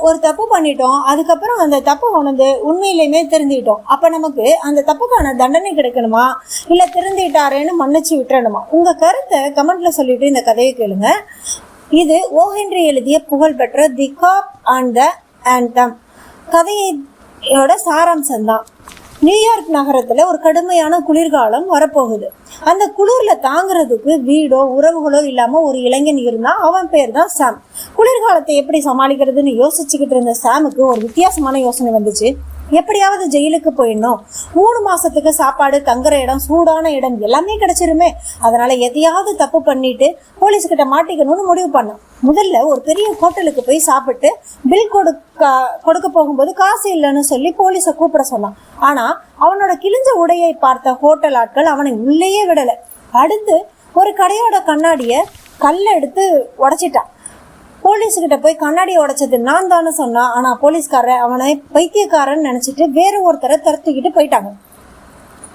ஒரு தப்பு பண்ணிட்டோம், அதுக்கப்புறம் அந்த தப்பு உணர்ந்து உண்மையிலுமே திருந்திட்டோம். அப்ப நமக்கு அந்த தப்புக்கான தண்டனை கிடைக்கணுமா, இல்ல திருந்திட்டாரேன்னு மன்னிச்சு விட்டுறணுமா? உங்க கருத்தை கமெண்ட்ல சொல்லிட்டு இந்த கதையை கேளுங்க. இது ஓ ஹென்றி எழுதிய புகழ்பெற்ற தி காப் அண்ட் த ஆந்தம் கதையோட சாராம்சம் தான். நியூயார்க் நகரத்துல ஒரு கடுமையான குளிர்காலம் வரப்போகுது. அந்த குளிர்ல தாங்கிறதுக்கு வீடோ உறவுகளோ இல்லாம ஒரு இளைஞன் இருந்தா, அவன் பேர் தான் சாம். குளிர்காலத்தை எப்படி சமாளிக்கிறதுன்னு யோசிச்சுக்கிட்டு இருந்த சாமுக்கு ஒரு வித்தியாசமான யோசனை வந்துச்சு. எப்படியாவது ஜெயிலுக்கு போயிடணும், 3 மாசத்துக்கு சாப்பாடு, தங்குற இடம், சூடான இடம் எல்லாமே கிடைச்சிருமே. அதனால எதையாவது தப்பு பண்ணிட்டு போலீஸ்கிட்ட மாட்டிக்கணும்னு முடிவு பண்ணான். முதல்ல ஒரு பெரிய ஹோட்டலுக்கு போய் சாப்பிட்டு பில் கொடுக்க போகும்போது காசு இல்லைன்னு சொல்லி போலீஸை கூப்பிட சொன்னான். ஆனா அவனோட கிழிஞ்ச உடையை பார்த்த ஹோட்டல் ஆட்கள் அவனை உள்ளேயே விடலை. அடுத்து ஒரு கடையோட கண்ணாடிய கல்ல எடுத்து உடைச்சிட்டான். போலீஸ்கிட்ட போய் கண்ணாடியை உடைச்சது நான் தானே சொன்னான். ஆனா போலீஸ்காரர் அவனை பைத்தியக்காரன் நினைச்சிட்டு வேற ஒருத்தரை துரத்துக்கிட்டு போயிட்டாங்க.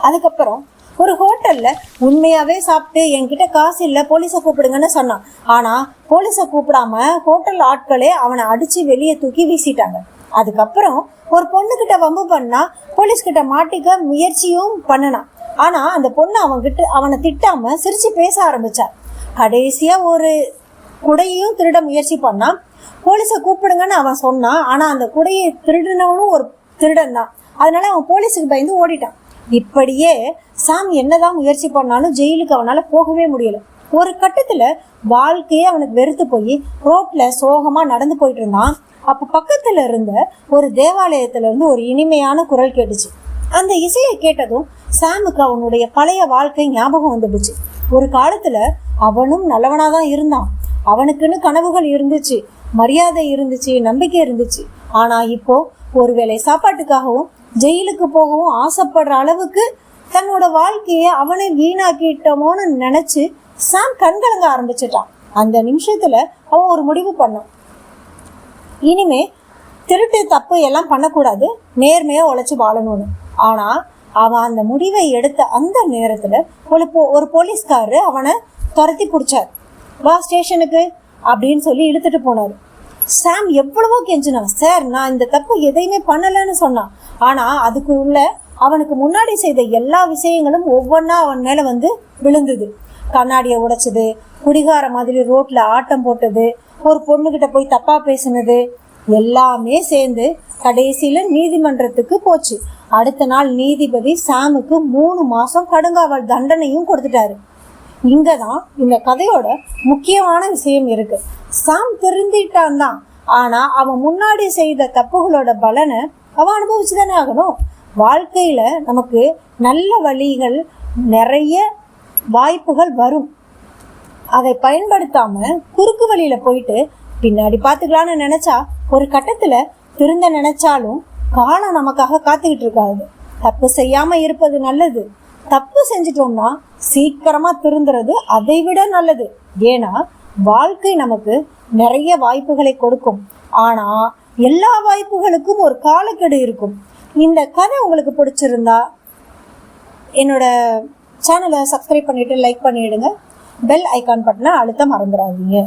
அதுக்கப்புறம் ஒரு ஹோட்டல்ல உண்மையாவே சாப்பிட்டு என்கிட்ட காசு இல்ல, போலீஸை கூப்பிடுங்கன்னு சொன்னான். ஆனா போலீஸை கூப்பிடாம ஹோட்டல் ஆட்களே அவனை அடிச்சு வெளியே தூக்கி வீசிட்டாங்க. அதுக்கப்புறம் ஒரு பொண்ணுகிட்ட வம்பு பண்ணா, போலீஸ்கிட்ட மாட்டிக்க முயற்சியும் பண்ணினான். ஆனா அந்த பொண்ணு அவனை திட்டாம சிரிச்சு பேச ஆரம்பிச்சா. கடைசியா ஒரு குடையையும் திருட முயற்சி பண்ணான். போலீஸை கூப்பிடுங்கன்னு அவன் சொன்னான். ஆனா அந்த குடையை திருடினவனும் ஒரு திருடன் தான். அதனால அவன் போலீஸுக்கு பயந்து ஓடிட்டான். இப்படியே சாம் என்னதான் முயற்சி பண்ணாலும் ஜெயிலுக்கு அவனால போகவே முடியல. ஒரு கட்டத்துல வாழ்க்கையே அவனுக்கு வெறுத்து போய் ரோட்ல சோகமா நடந்து போயிட்டு இருந்தான். அப்ப பக்கத்துல இருந்த ஒரு தேவாலயத்துல இருந்து ஒரு இனிமையான குரல் கேட்டுச்சு. அந்த இசையை கேட்டதும் சாமுக்கு அவனுடைய பழைய வாழ்க்கை ஞாபகம் வந்துடுச்சு. ஒரு காலத்துல அவனும் நல்லவனாதான் இருந்தான். அவனுக்குன்னு கனவுகள் இருந்துச்சு, மரியாதை இருந்துச்சு, நம்பிக்கை இருந்துச்சு. ஆனா இப்போ ஒருவேளை சாப்பாட்டுக்காகவும் ஜெயிலுக்கு போகவும் ஆசைப்படுற அளவுக்கு தன்னோட வாழ்க்கைய அவனை வீணாக்கிட்டோமோன்னு நினைச்சு சாம் கண்கலங்க ஆரம்பிச்சிட்டான். அந்த நிமிஷத்துல அவன் ஒரு முடிவு பண்ணான். இனிமே திருட்டு தப்பு எல்லாம் பண்ணக்கூடாது, நேர்மையா உழைச்சு வாழணும்னு. ஆனா அவன் அந்த முடிவை எடுத்த அந்த நேரத்துல ஒரு போலீஸ்காரரு அவனை துரத்தி பிடிச்சார். வா ஸ்டேஷனுக்கு அப்படின்னு சொல்லி இழுத்துட்டு போனாரு. சாம் எவ்வளவோ கெஞ்சினான். சார், நான் இந்த தப்பு எதையுமே பண்ணலன்னு சொன்னான். ஆனா அதுக்கு உள்ள அவனுக்கு முன்னாடி செய்த எல்லா விஷயங்களும் ஒவ்வொன்னா அவன் மேல வந்து விழுந்தது. கண்ணாடியை உடைச்சது, குடிகார மாதிரி ரோட்ல ஆட்டம் போட்டது, ஒரு பொண்ணுகிட்ட போய் தப்பா பேசினது எல்லாமே சேர்ந்து கடைசியில நீதிமன்றத்துக்கு போச்சு. அடுத்த நாள் நீதிபதி சாமுக்கு 3 மாசம் கடுங்காவல் தண்டனையும் கொடுத்துட்டாரு. இங்கதான் இந்த கதையோட முக்கியமான விஷயம் இருக்கு. சாம் திருந்திட்டான் தான், ஆனா அவன் முன்னாடி செய்த தப்புகளோட பலனை அவன் அனுபவிச்சுதானே ஆகணும். வாழ்க்கையில நமக்கு நல்ல வழிகள், நிறைய வாய்ப்புகள் வரும். அதை பயன்படுத்தாம குறுக்கு வழியில போயிட்டு பின்னாடி பாத்துக்கலான்னு நினைச்சா ஒரு கட்டத்துல திருந்த நினைச்சாலும் காலம் நமக்காக காத்துக்கிட்டு இருக்காது. தப்பு செய்யாம இருப்பது நல்லது. தப்பு செஞ்சிட்டோம்னா சீக்கிரமா திருந்துறது அதை விட நல்லது. ஏன்னா வாழ்க்கை நமக்கு நிறைய வாய்ப்புகளை கொடுக்கும். ஆனா எல்லா வாய்ப்புகளுக்கும் ஒரு காலக்கெடு இருக்கும். இந்த கதை உங்களுக்கு பிடிச்சிருந்தா என்னோட சேனலை சப்ஸ்கிரைப் பண்ணிட்டு லைக் பண்ணிடுங்க. பெல் ஐக்கான் பட்டனை அழுத்த மறந்துடாதீங்க.